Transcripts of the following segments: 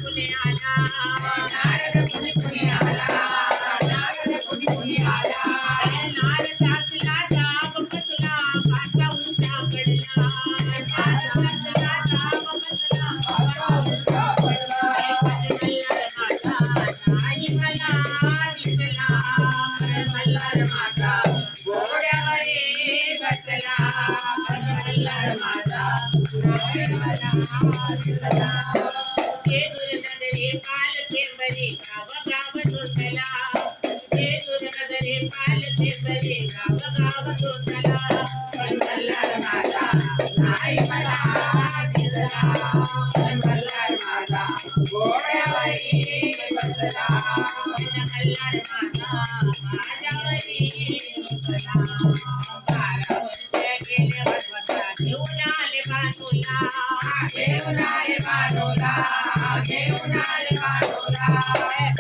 कुणी आला नारद कुणी कुणी आला नारदासला दाब बसला काटा उंचा पडला नारदासला दाब बसला काटा उंचा पडला मल्हार माझा नाही मला दिसला मल्हार माझा घोड्यावरी बसला मल्हार माझा घोड्यावरी बसला पाल पेंबरे गाव गाव तोंडला नगरे पाल पेंबरे गाव गाव तोंडला पण मल्हार माझा नाही मला दिसला पण मल्हार माझा घोड्यावरी बसला मल्हार माझा माझ्यावरी बसला 12 वर्ष गेले वनवासा घेऊन आले बानूला घेऊन आले बानूला घेऊन आले बानूला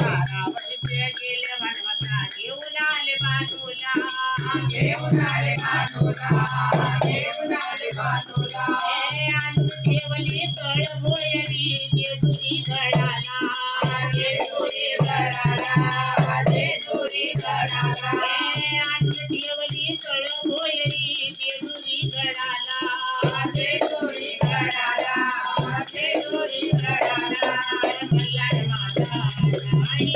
12 वर्ष गेले वनवासा घेऊन आले बानूला घेऊन आले बानूला घेऊन आले बानूला आणून ठेवली तळ भोयरी जेजुरी गडाला जेजुरी गडाला जेजुरी गडाला आणून ठेवली तळ भोयरी जेजुरी गडाला जेजुरी गडाला जेजुरी गडाला मल्हार माझा नाही